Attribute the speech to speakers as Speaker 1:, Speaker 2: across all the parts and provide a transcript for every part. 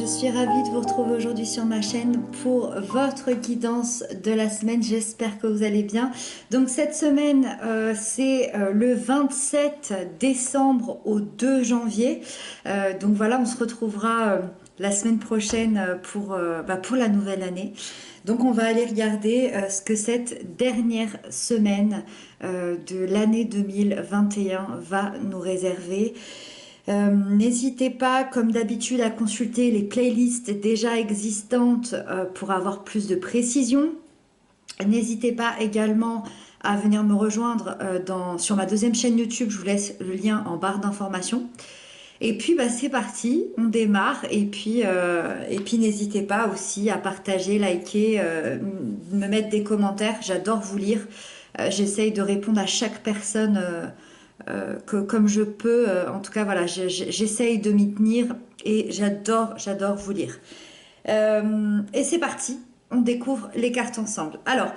Speaker 1: je suis ravie de vous retrouver aujourd'hui sur ma chaîne pour votre guidance de la semaine. J'espère que vous allez bien. Donc cette semaine, c'est le 27 décembre au 2 janvier. Donc voilà, on se retrouvera la semaine prochaine pour la nouvelle année. Donc on va aller regarder ce que cette dernière semaine de l'année 2021 va nous réserver. N'hésitez pas, comme d'habitude, à consulter les playlists déjà existantes pour avoir plus de précision. N'hésitez pas également à venir me rejoindre sur ma deuxième chaîne YouTube. Je vous laisse le lien en barre d'informations. Et puis c'est parti, on démarre. Et puis n'hésitez pas aussi à partager, liker, me mettre des commentaires. J'adore vous lire. J'essaye de répondre à chaque personne comme je peux. En tout cas, voilà, j'essaye de m'y tenir et j'adore vous lire. Et c'est parti. On découvre les cartes ensemble. Alors,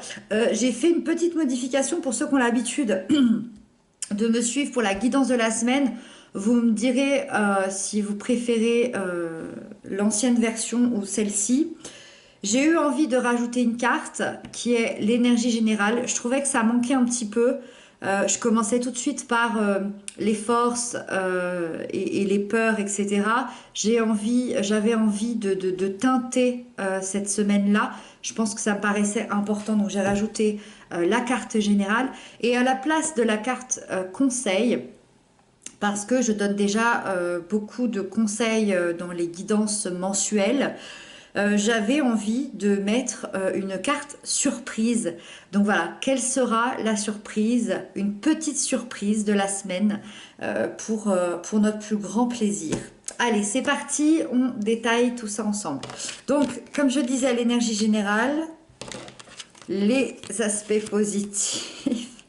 Speaker 1: j'ai fait une petite modification pour ceux qui ont l'habitude de me suivre pour la guidance de la semaine. Vous me direz si vous préférez l'ancienne version ou celle-ci. J'ai eu envie de rajouter une carte qui est l'énergie générale. Je trouvais que ça manquait un petit peu. Je commençais tout de suite par les forces et les peurs, etc. J'avais envie de teinter cette semaine-là. Je pense que ça me paraissait important, donc j'ai rajouté la carte générale. Et à la place de la carte conseil, parce que je donne déjà beaucoup de conseils dans les guidances mensuelles, j'avais envie de mettre une carte surprise. Donc voilà, quelle sera la surprise, une petite surprise de la semaine pour notre plus grand plaisir. Allez, c'est parti, on détaille tout ça ensemble. Donc, comme je disais, l'énergie générale, les aspects positifs,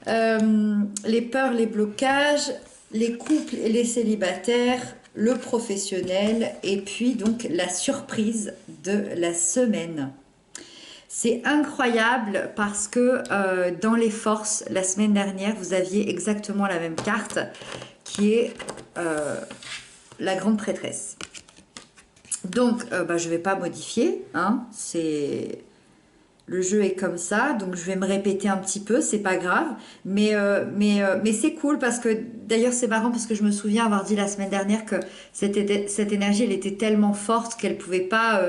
Speaker 1: les peurs, les blocages, les couples et les célibataires, le professionnel et puis donc la surprise de la semaine. C'est incroyable parce que dans les forces, la semaine dernière, vous aviez exactement la même carte qui est la grande prêtresse. Donc, je ne vais pas modifier, hein, le jeu est comme ça, donc je vais me répéter un petit peu, c'est pas grave, mais c'est cool parce que, d'ailleurs c'est marrant parce que je me souviens avoir dit la semaine dernière que cette énergie, elle était tellement forte qu'elle pouvait pas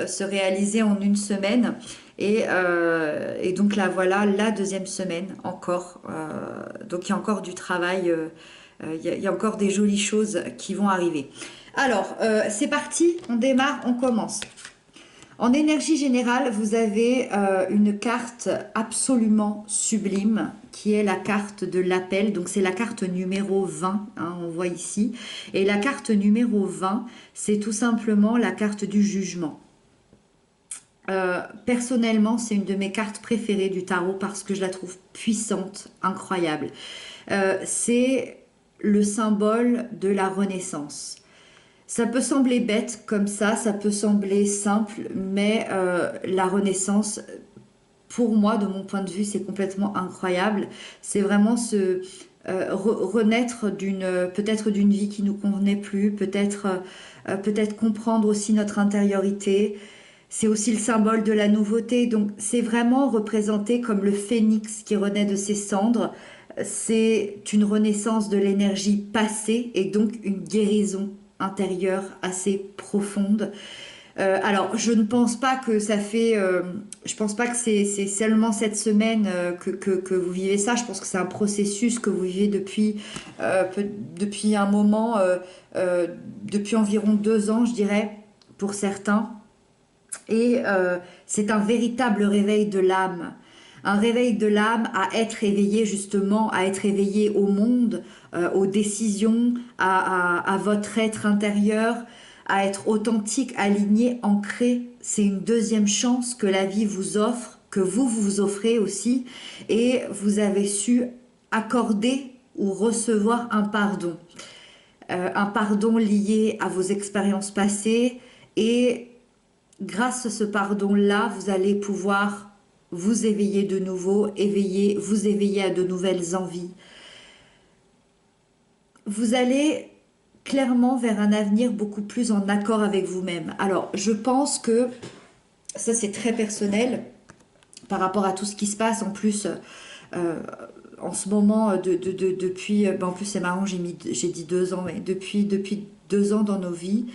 Speaker 1: se réaliser en une semaine, et donc là voilà, la deuxième semaine encore, donc il y a encore du travail, il y a encore des jolies choses qui vont arriver. Alors, c'est parti, on démarre, on commence. En énergie générale, vous avez une carte absolument sublime qui est la carte de l'appel. Donc, c'est la carte numéro 20, hein, on voit ici. Et la carte numéro 20, c'est tout simplement la carte du jugement. Personnellement, c'est une de mes cartes préférées du tarot parce que je la trouve puissante, incroyable. C'est le symbole de la renaissance. Ça peut sembler bête comme ça peut sembler simple, mais la renaissance, pour moi, de mon point de vue, c'est complètement incroyable. C'est vraiment renaître peut-être d'une vie qui nous convenait plus, peut-être comprendre aussi notre intériorité. C'est aussi le symbole de la nouveauté, donc c'est vraiment représenté comme le phénix qui renaît de ses cendres. C'est une renaissance de l'énergie passée et donc une guérison intérieure assez profonde. Alors, je ne pense pas que ça fait... je pense pas que c'est seulement cette semaine que vous vivez ça. Je pense que c'est un processus que vous vivez depuis un moment, depuis environ 2 ans, je dirais, pour certains. Et c'est un véritable réveil de l'âme. Un réveil de l'âme à être éveillé justement, à être éveillé au monde, aux décisions, à votre être intérieur, à être authentique, aligné, ancré. C'est une deuxième chance que la vie vous offre, que vous offrez aussi, et vous avez su accorder ou recevoir un pardon lié à vos expériences passées, et grâce à ce pardon-là, vous allez pouvoir vous éveiller de nouveau, vous éveiller à de nouvelles envies. Vous allez clairement vers un avenir beaucoup plus en accord avec vous-même. Alors, je pense que ça, c'est très personnel par rapport à tout ce qui se passe. En plus, euh, en ce moment, depuis, en plus c'est marrant, j'ai dit 2 ans, mais depuis 2 ans dans nos vies,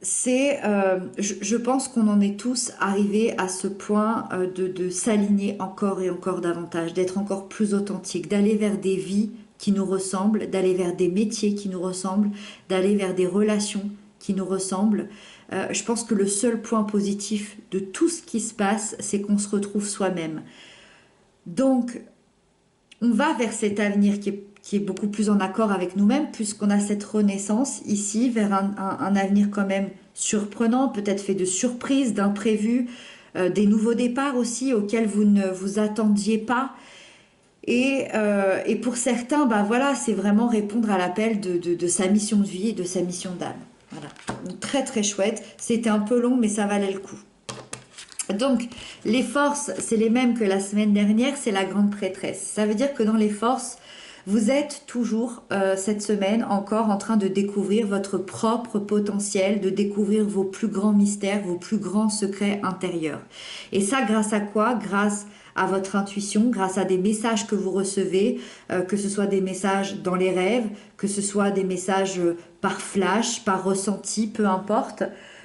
Speaker 1: je pense qu'on en est tous arrivés à ce point de s'aligner encore et encore davantage, d'être encore plus authentique, d'aller vers des vies qui nous ressemblent, d'aller vers des métiers qui nous ressemblent, d'aller vers des relations qui nous ressemblent. Je pense que le seul point positif de tout ce qui se passe, c'est qu'on se retrouve soi-même. Donc, on va vers cet avenir qui est beaucoup plus en accord avec nous-mêmes, puisqu'on a cette renaissance ici, vers un avenir quand même surprenant, peut-être fait de surprises, d'imprévus, des nouveaux départs aussi auxquels vous ne vous attendiez pas. Et pour certains, bah voilà, c'est vraiment répondre à l'appel de sa mission de vie et de sa mission d'âme. Voilà. Donc, très très chouette. C'était un peu long, mais ça valait le coup. Donc, les forces, c'est les mêmes que la semaine dernière, c'est la grande prêtresse. Ça veut dire que dans les forces, vous êtes toujours cette semaine encore en train de découvrir votre propre potentiel, de découvrir vos plus grands mystères, vos plus grands secrets intérieurs. Et ça, grâce à quoi? Grâce à votre intuition, grâce à des messages que vous recevez, que ce soit des messages dans les rêves, que ce soit des messages par flash, par ressenti, peu importe.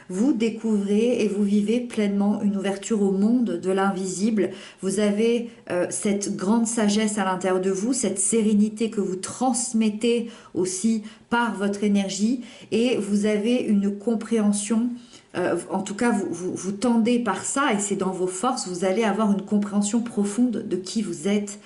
Speaker 1: Vous découvrez et vous vivez pleinement une ouverture au monde de l'invisible. Vous avez cette grande sagesse à l'intérieur de vous, cette sérénité que vous transmettez aussi par votre énergie et vous avez une compréhension, en tout cas vous tendez par ça et c'est dans vos forces, vous allez avoir une compréhension profonde de qui vous êtes,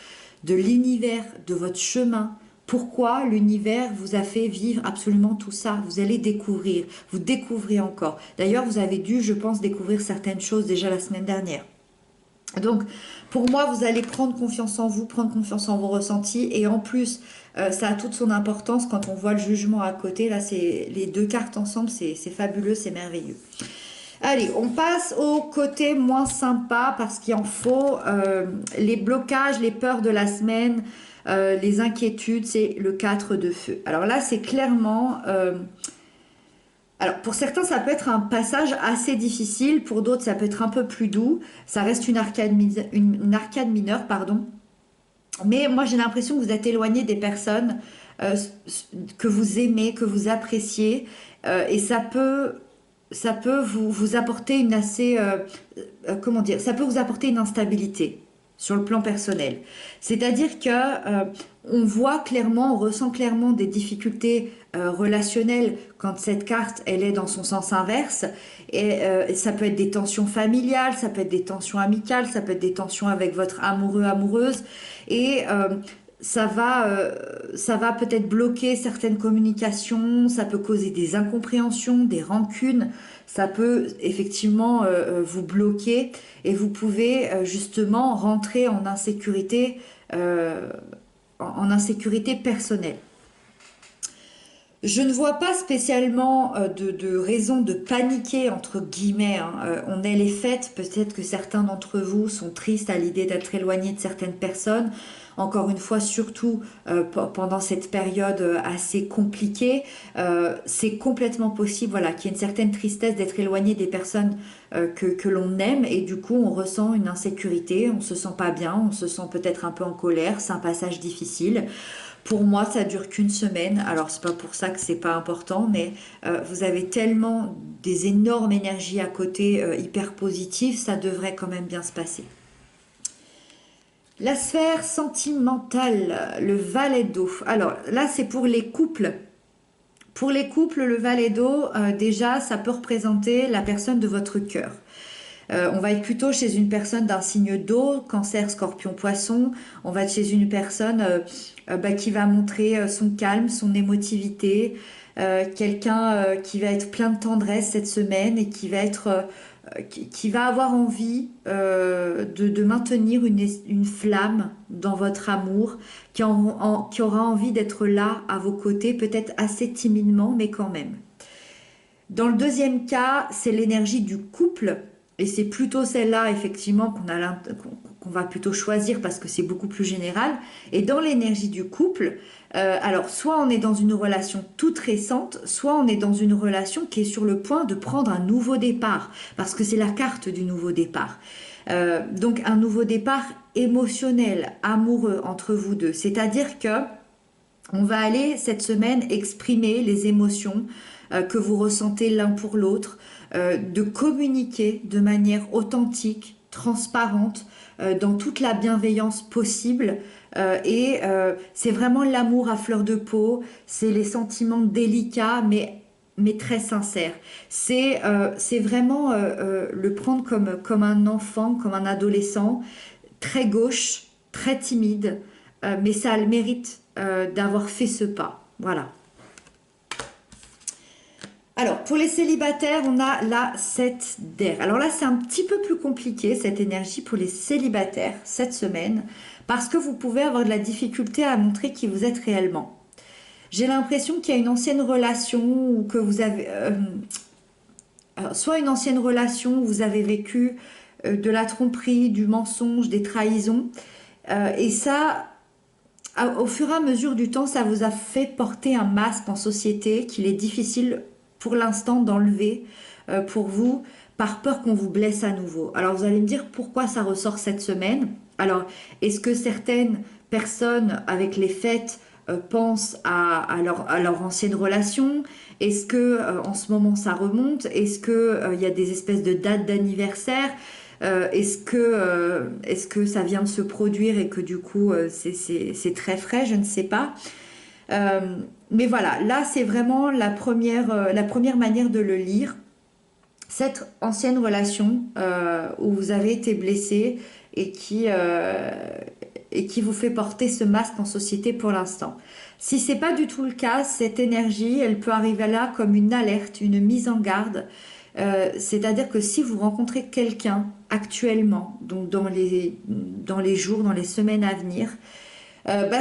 Speaker 1: de l'univers, de votre chemin. Pourquoi l'univers vous a fait vivre absolument tout ça? Vous allez découvrir, vous découvrez encore. D'ailleurs, vous avez dû, je pense, découvrir certaines choses déjà la semaine dernière. Donc, pour moi, vous allez prendre confiance en vous, prendre confiance en vos ressentis. Et en plus, ça a toute son importance quand on voit le jugement à côté. Là, c'est les deux cartes ensemble, c'est fabuleux, c'est merveilleux. Allez, on passe au côté moins sympa parce qu'il en faut. Les blocages, les peurs de la semaine, les inquiétudes, c'est le 4 de feu. Alors là, c'est clairement... alors pour certains, ça peut être un passage assez difficile, pour d'autres, ça peut être un peu plus doux. Ça reste une arcade mineure, pardon. Mais moi, j'ai l'impression que vous êtes éloigné des personnes euh, que vous aimez, que vous appréciez. Et ça peut vous apporter une assez, comment dire, ça peut vous apporter une instabilité sur le plan personnel. C'est-à-dire que on voit clairement, on ressent clairement des difficultés relationnelles quand cette carte elle est dans son sens inverse. Et ça peut être des tensions familiales, ça peut être des tensions amicales, ça peut être des tensions avec votre amoureux, amoureuse. Et ça va peut-être bloquer certaines communications, ça peut causer des incompréhensions, des rancunes, ça peut effectivement vous bloquer et vous pouvez justement rentrer euh, en insécurité personnelle. Je ne vois pas spécialement de raison de paniquer, entre guillemets, hein. On est les fêtes, peut-être que certains d'entre vous sont tristes à l'idée d'être éloignés de certaines personnes. Encore une fois, surtout pendant cette période assez compliquée, c'est complètement possible voilà, qu'il y ait une certaine tristesse d'être éloigné des personnes que l'on aime et du coup on ressent une insécurité, on se sent pas bien, on se sent peut-être un peu en colère, c'est un passage difficile. Pour moi, ça dure qu'une semaine. Alors, c'est pas pour ça que c'est pas important, mais vous avez tellement des énormes énergies à côté, hyper positives, ça devrait quand même bien se passer. La sphère sentimentale, le valet d'eau. Alors là, c'est pour les couples. Pour les couples, le valet d'eau, déjà, ça peut représenter la personne de votre cœur. On va être plutôt chez une personne d'un signe d'eau, cancer, scorpion, poisson. On va être chez une personne qui va montrer son calme, son émotivité. Quelqu'un qui va être plein de tendresse cette semaine et qui va avoir envie de maintenir une flamme dans votre amour, qui aura envie d'être là à vos côtés, peut-être assez timidement, mais quand même. Dans le deuxième cas, c'est l'énergie du couple, et c'est plutôt celle-là, effectivement, qu'on va plutôt choisir parce que c'est beaucoup plus général. Et dans l'énergie du couple, alors soit on est dans une relation toute récente, soit on est dans une relation qui est sur le point de prendre un nouveau départ, parce que c'est la carte du nouveau départ. Donc un nouveau départ émotionnel, amoureux entre vous deux. C'est-à-dire que on va aller cette semaine exprimer les émotions que vous ressentez l'un pour l'autre, de communiquer de manière authentique, transparente, dans toute la bienveillance possible. C'est vraiment l'amour à fleur de peau, c'est les sentiments délicats, mais très sincères. C'est vraiment le prendre comme un enfant, comme un adolescent, très gauche, très timide, mais ça a le mérite d'avoir fait ce pas. Voilà. Alors, pour les célibataires, on a la 7 d'air. Alors là, c'est un petit peu plus compliqué, cette énergie pour les célibataires, cette semaine, parce que vous pouvez avoir de la difficulté à montrer qui vous êtes réellement. J'ai l'impression qu'il y a une ancienne relation ou que vous avez... alors, soit une ancienne relation où vous avez vécu de la tromperie, du mensonge, des trahisons. Et ça, au fur et à mesure du temps, ça vous a fait porter un masque en société qu'il est difficile pour l'instant d'enlever pour vous par peur qu'on vous blesse à nouveau. Alors vous allez me dire pourquoi ça ressort cette semaine. Alors est-ce que certaines personnes avec les fêtes pensent à leur ancienne relation? Est-ce que en ce moment ça remonte? Est-ce que il y a des espèces de dates d'anniversaire? Est-ce que ça vient de se produire et que du coup c'est très frais? Je ne sais pas. Mais voilà, là c'est vraiment la première manière de le lire. Cette ancienne relation où vous avez été blessé et qui vous fait porter ce masque en société pour l'instant. Si c'est pas du tout le cas, cette énergie, elle peut arriver là comme une alerte, une mise en garde. C'est-à-dire que si vous rencontrez quelqu'un actuellement, donc dans les jours, dans les semaines à venir,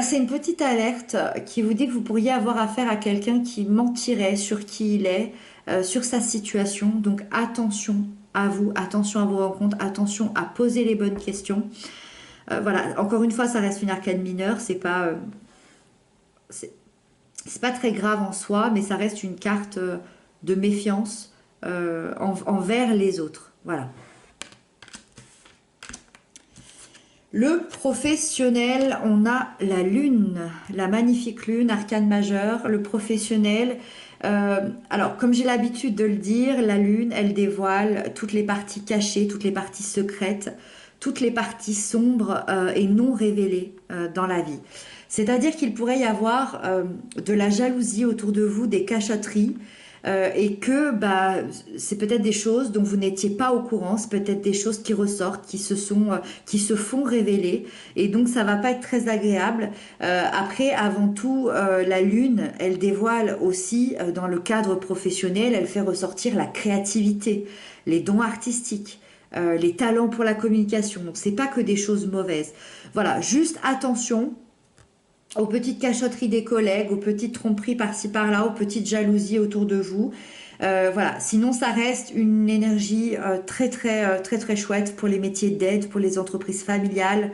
Speaker 1: c'est une petite alerte qui vous dit que vous pourriez avoir affaire à quelqu'un qui mentirait sur qui il est, sur sa situation. Donc attention à vous, attention à vos rencontres, attention à poser les bonnes questions. Voilà, encore une fois, ça reste une arcane mineure, c'est pas très grave en soi, mais ça reste une carte de méfiance envers les autres. Voilà. Le professionnel, on a la lune, la magnifique lune, arcane majeure. Le professionnel, alors comme j'ai l'habitude de le dire, la lune, elle dévoile toutes les parties cachées, toutes les parties secrètes, toutes les parties sombres et non révélées dans la vie. C'est-à-dire qu'il pourrait y avoir de la jalousie autour de vous, des cachotteries, et que c'est peut-être des choses dont vous n'étiez pas au courant, c'est peut-être des choses qui ressortent, qui se font révéler, et donc ça va pas être très agréable. Après, avant tout, la lune, elle dévoile aussi dans le cadre professionnel, elle fait ressortir la créativité, les dons artistiques. Les talents pour la communication, donc c'est pas que des choses mauvaises. Voilà, juste attention aux petites cachotteries des collègues, aux petites tromperies par-ci par-là, aux petites jalousies autour de vous. Voilà. Sinon, ça reste une énergie très chouette pour les métiers d'aide, pour les entreprises familiales.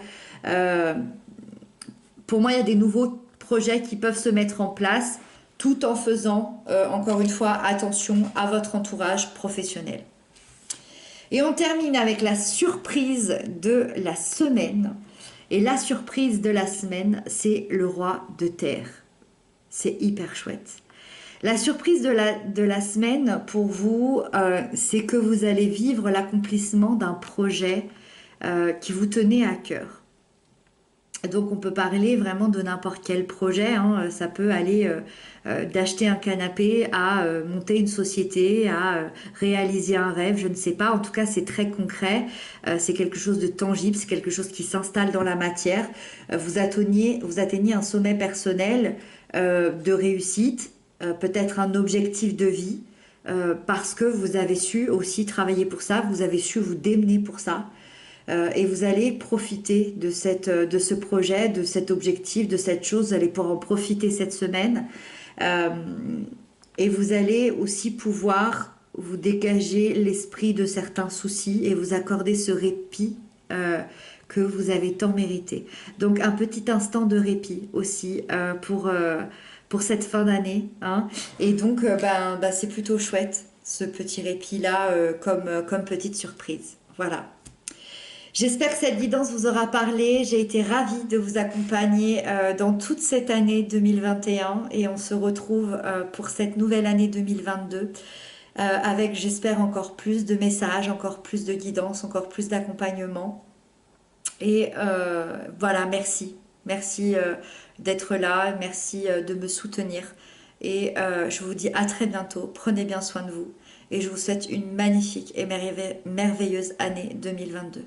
Speaker 1: Pour moi, il y a des nouveaux projets qui peuvent se mettre en place tout en faisant, encore une fois, attention à votre entourage professionnel. Et on termine avec la surprise de la semaine. Et la surprise de la semaine, c'est le roi de terre. C'est hyper chouette. La surprise de la semaine pour vous, c'est que vous allez vivre l'accomplissement d'un projet qui vous tenait à cœur. Donc on peut parler vraiment de n'importe quel projet, hein. Ça peut aller d'acheter un canapé à monter une société, à réaliser un rêve, je ne sais pas. En tout cas, c'est très concret, c'est quelque chose de tangible, c'est quelque chose qui s'installe dans la matière. Vous atteignez un sommet personnel de réussite, peut-être un objectif de vie, parce que vous avez su aussi travailler pour ça, vous avez su vous démener pour ça. Et vous allez profiter de ce projet, de cet objectif, de cette chose. Vous allez pouvoir en profiter cette semaine. Et vous allez aussi pouvoir vous dégager l'esprit de certains soucis et vous accorder ce répit que vous avez tant mérité. Donc un petit instant de répit aussi pour cette fin d'année, hein. Et donc c'est plutôt chouette ce petit répit-là comme petite surprise. Voilà. J'espère que cette guidance vous aura parlé. J'ai été ravie de vous accompagner dans toute cette année 2021 et on se retrouve pour cette nouvelle année 2022 avec, j'espère, encore plus de messages, encore plus de guidance, encore plus d'accompagnement. Et voilà, merci. Merci d'être là, merci de me soutenir. Et je vous dis à très bientôt. Prenez bien soin de vous. Et je vous souhaite une magnifique et merveilleuse année 2022.